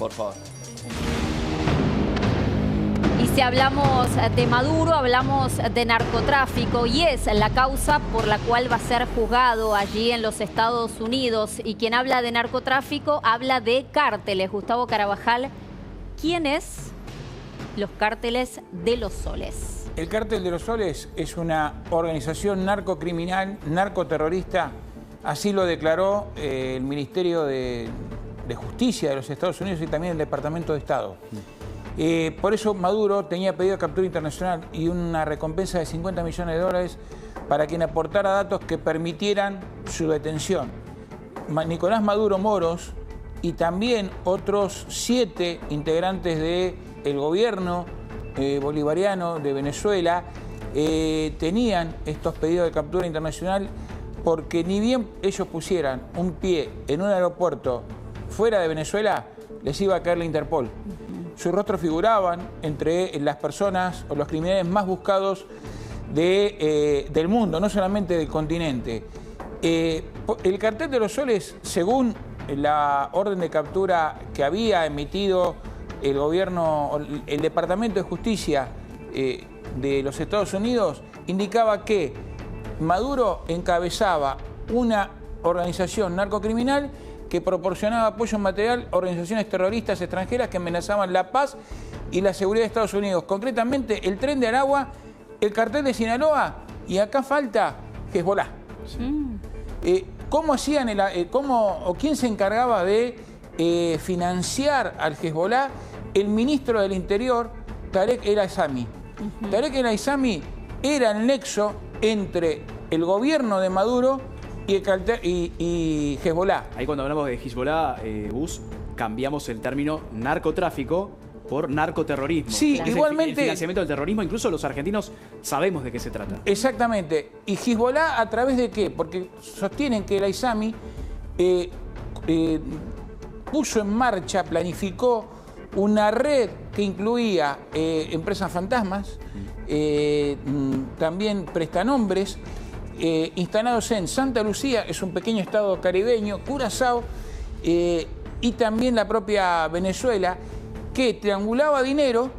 Por favor. Y si hablamos de Maduro, hablamos de narcotráfico y es la causa por la cual va a ser juzgado allí en los Estados Unidos. Y quien habla de narcotráfico habla de cárteles. Gustavo Carabajal, ¿quiénes los cárteles de los Soles? El Cártel de los Soles es una organización narcocriminal, narcoterrorista. Así lo declaró el Ministerio de Justicia de los Estados Unidos y también el Departamento de Estado. Por eso Maduro tenía pedido captura internacional y una recompensa de $50 millones para quien aportara datos que permitieran su detención. Nicolás Maduro Moros y también otros 7 integrantes del gobierno bolivariano de Venezuela tenían estos pedidos de captura internacional porque ni bien ellos pusieran un pie en un aeropuerto fuera de Venezuela, les iba a caer la Interpol. Sus rostros figuraban entre las personas o los criminales más buscados del mundo, no solamente del continente. El Cartel de los Soles, según la orden de captura que había emitido el gobierno, el Departamento de Justicia de los Estados Unidos, indicaba que Maduro encabezaba una organización narcocriminal que proporcionaba apoyo material a organizaciones terroristas extranjeras que amenazaban la paz y la seguridad de Estados Unidos. Concretamente, el Tren de Aragua, el Cartel de Sinaloa y acá falta Hezbollah. ¿Cómo hacían o quién se encargaba de financiar al Hezbollah? El ministro del Interior, Tarek El Aissami. Tarek El Aissami era el nexo entre el gobierno de Maduro y Hezbollah. Ahí cuando hablamos de Hezbollah, Gus, cambiamos el término narcotráfico por narcoterrorismo. Sí, claro. igualmente. El financiamiento del terrorismo, incluso los argentinos sabemos de qué se trata. Exactamente. ¿Y Hezbollah a través de qué? Porque sostienen que el Aissami puso en marcha, planificó una red que incluía empresas fantasmas, también prestanombres, instalados en Santa Lucía, es un pequeño estado caribeño, Curazao, y también la propia Venezuela, que triangulaba dinero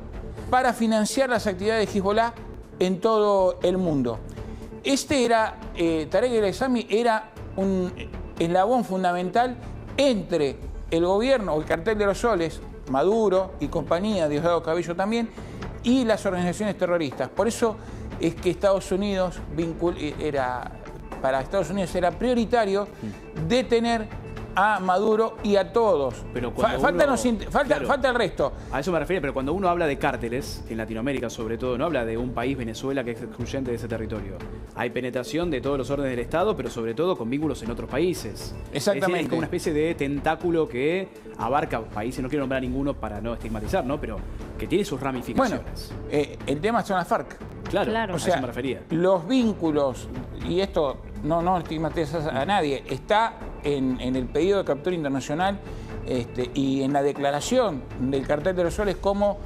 para financiar las actividades de Hezbollah en todo el mundo. Tarek El Aissami era un eslabón fundamental entre el gobierno, o el Cartel de los Soles, Maduro y compañía, Diosdado Cabello también, y las organizaciones terroristas. Por eso es que para Estados Unidos era prioritario detener a Maduro y a todos. Pero falta el resto. A eso me refiero, pero cuando uno habla de cárteles, en Latinoamérica sobre todo, no habla de un país, Venezuela, que es excluyente de ese territorio. Hay penetración de todos los órdenes del Estado, pero sobre todo con vínculos en otros países. Exactamente. Es como una especie de tentáculo que abarca países, no quiero nombrar ninguno para no estigmatizar, ¿no? Pero que tiene sus ramificaciones. Bueno, el tema son las FARC. Claro, o sea, a eso me refería. Los vínculos, y esto no estigmatiza a nadie, está en el pedido de captura internacional y en la declaración del Cartel de los Soles como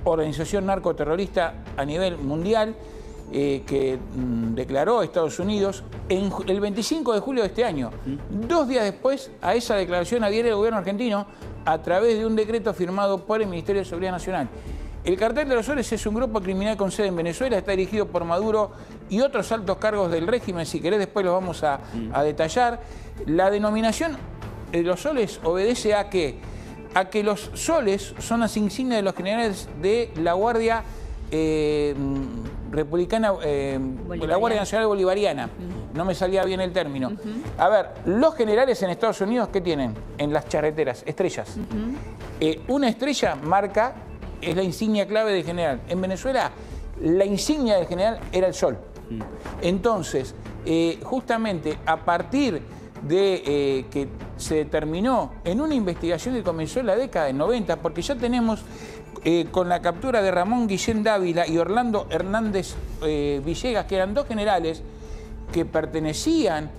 organización narcoterrorista a nivel mundial que declaró Estados Unidos el 25 de julio de este año. 2 días después a esa declaración adhiere el gobierno argentino a través de un decreto firmado por el Ministerio de Seguridad Nacional. El Cartel de los Soles es un grupo criminal con sede en Venezuela, está dirigido por Maduro y otros altos cargos del régimen. Si querés después los vamos a detallar. La denominación de los Soles obedece a que los Soles son las insignias de los generales de la Guardia Republicana, la Guardia Nacional Bolivariana. No me salía bien el término. A ver, los generales en Estados Unidos, ¿qué tienen en las charreteras? Estrellas. Una estrella marca... es la insignia clave del general. En Venezuela, la insignia del general era el sol. Entonces, justamente a partir de que se determinó en una investigación que comenzó en la década del 90, porque ya tenemos con la captura de Ramón Guillén Dávila y Orlando Hernández Villegas, que eran 2 generales que pertenecían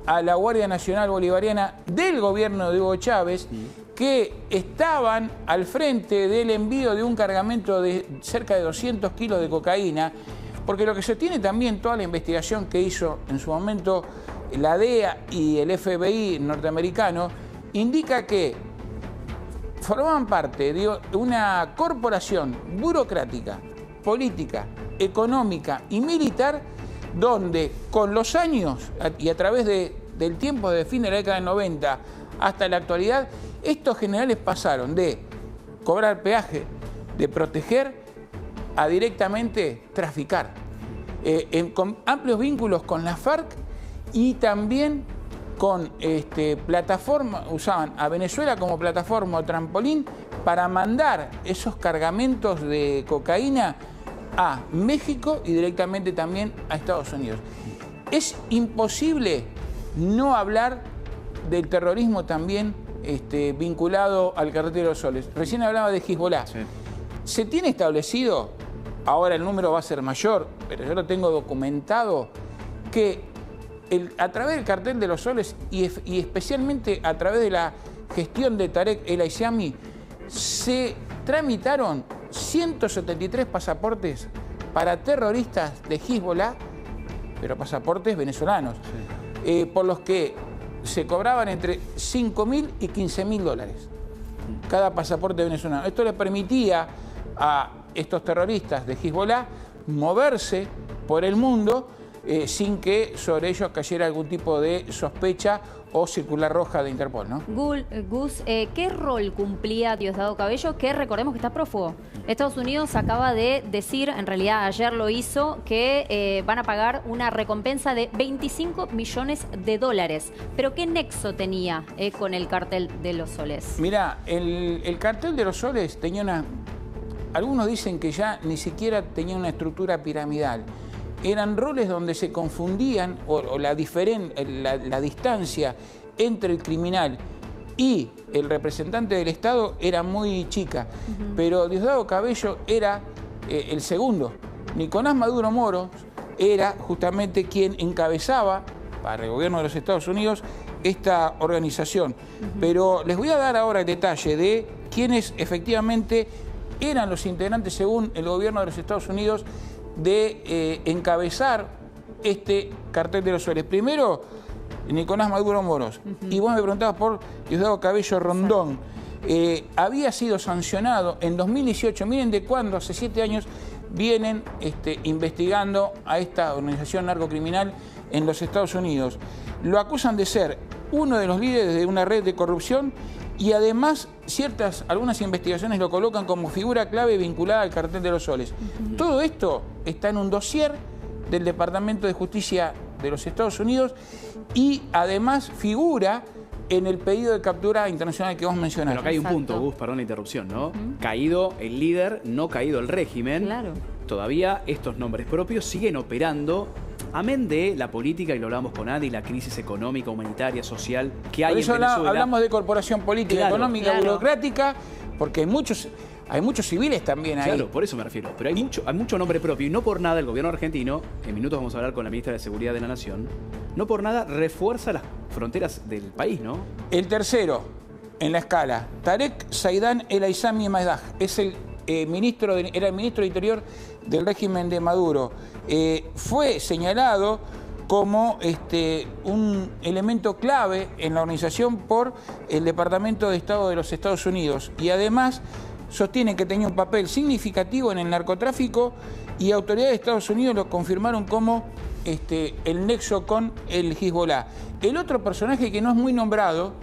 a la Guardia Nacional Bolivariana del gobierno de Hugo Chávez, que estaban al frente del envío de un cargamento de cerca de 200 kilos de cocaína, porque lo que se tiene también toda la investigación que hizo en su momento la DEA y el FBI norteamericano, indica que formaban parte de una corporación burocrática, política, económica y militar, donde con los años y a través del tiempo de fin de la década del 90 hasta la actualidad, estos generales pasaron de cobrar peaje, de proteger, a directamente traficar, con amplios vínculos con la FARC y también con plataforma, usaban a Venezuela como plataforma o trampolín para mandar esos cargamentos de cocaína a México y directamente también a Estados Unidos. Es imposible no hablar del terrorismo también vinculado al Cartel de los Soles. Recién hablaba de Hezbollah. Sí. Se tiene establecido, ahora el número va a ser mayor, pero yo lo tengo documentado, que a través del Cartel de los Soles y especialmente a través de la gestión de Tarek El Aissami, se tramitaron 173 pasaportes para terroristas de Hezbollah, pero pasaportes venezolanos, sí. Por los que se cobraban entre 5.000 y 15.000 dólares cada pasaporte venezolano. Esto le permitía a estos terroristas de Hezbollah moverse por el mundo sin que sobre ellos cayera algún tipo de sospecha o circular roja de Interpol, ¿no? Gus, ¿qué rol cumplía Diosdado Cabello? Que recordemos que está prófugo. Estados Unidos acaba de decir, en realidad ayer lo hizo, que van a pagar una recompensa de 25 millones de dólares. ¿Pero qué nexo tenía con el Cartel de los Soles? Mirá, el Cartel de los Soles tenía una... Algunos dicen que ya ni siquiera tenía una estructura piramidal. Eran roles donde se confundían, o la distancia entre el criminal y el representante del Estado era muy chica. Pero Diosdado Cabello era el segundo. Nicolás Maduro Moros era justamente quien encabezaba, para el gobierno de los Estados Unidos, esta organización. Pero les voy a dar ahora el detalle de quiénes efectivamente eran los integrantes, según el gobierno de los Estados Unidos, de encabezar este Cartel de los Soles. Primero, Nicolás Maduro Moros. Y vos me preguntabas por Diosdado Cabello Rondón. Había sido sancionado en 2018. Miren de cuándo, hace 7 años, vienen investigando a esta organización narcocriminal en los Estados Unidos. Lo acusan de ser uno de los líderes de una red de corrupción y además algunas investigaciones lo colocan como figura clave vinculada al Cartel de los Soles. Todo esto está en un dossier del Departamento de Justicia de los Estados Unidos y además figura en el pedido de captura internacional que vos mencionaste. Pero acá hay un punto, Gus, perdón la interrupción, ¿no? Caído el líder, no caído el régimen. Claro. Todavía estos nombres propios siguen operando. Amén de la política, y lo hablamos con Andy, la crisis económica, humanitaria, social que hay en Venezuela. Por eso hablamos de corporación política, económica, burocrática, porque hay muchos civiles también ahí. Claro, por eso me refiero. Pero hay mucho nombre propio, y no por nada el gobierno argentino, en minutos vamos a hablar con la ministra de Seguridad de la Nación, no por nada refuerza las fronteras del país, ¿no? El tercero en la escala, Tarek Saidán El Aissami Mazdaj, es el era el ministro de Interior del régimen de Maduro. Fue señalado como un elemento clave en la organización por el Departamento de Estado de los Estados Unidos y además sostiene que tenía un papel significativo en el narcotráfico y autoridades de Estados Unidos lo confirmaron como el nexo con el Hezbollah. El otro personaje que no es muy nombrado,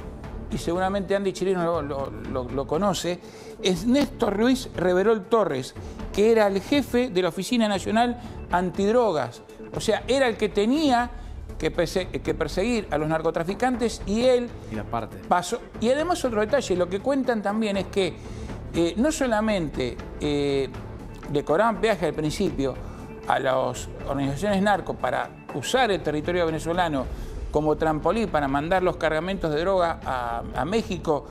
y seguramente Andy Chirino lo conoce, es Néstor Ruiz Reverol Torres, que era el jefe de la Oficina Nacional Antidrogas. O sea, era el que tenía que perseguir a los narcotraficantes y él pasó. Y además otro detalle, lo que cuentan también es que no solamente le cobraban peaje al principio a las organizaciones narcos para usar el territorio venezolano como trampolín para mandar los cargamentos de droga a México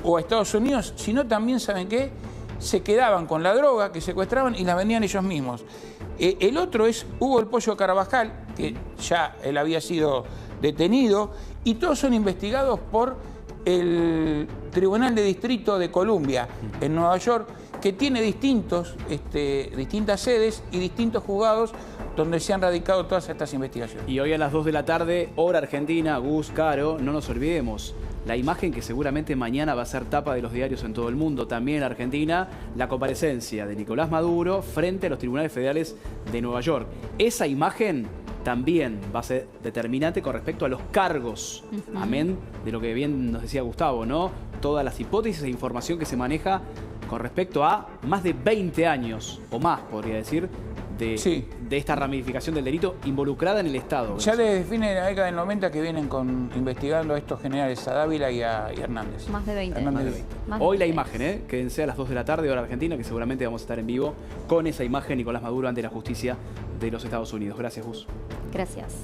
o a Estados Unidos, sino también, ¿saben qué? Se quedaban con la droga que secuestraban y la vendían ellos mismos. El otro es Hugo El Pollo Carabajal, que ya él había sido detenido, y todos son investigados por el Tribunal de Distrito de Columbia, en Nueva York, que tiene distintas sedes y distintos juzgados donde se han radicado todas estas investigaciones. Y hoy a las 2 de la tarde, hora argentina, Gus, Caro, no nos olvidemos, la imagen que seguramente mañana va a ser tapa de los diarios en todo el mundo, también en Argentina, la comparecencia de Nicolás Maduro frente a los tribunales federales de Nueva York. Esa imagen también va a ser determinante con respecto a los cargos, amén de lo que bien nos decía Gustavo, ¿no? Todas las hipótesis e información que se maneja con respecto a más de 20 años, o más, podría decir, de esta ramificación del delito involucrada en el Estado. Ya desde fines de la década del 90 que vienen investigando a estos generales, a Dávila y a Hernández. Más de 20. Más de 20. Hoy la imagen, quédense a las 2 de la tarde, hora argentina, que seguramente vamos a estar en vivo con esa imagen, Nicolás Maduro ante la justicia de los Estados Unidos. Gracias, Gus. Gracias.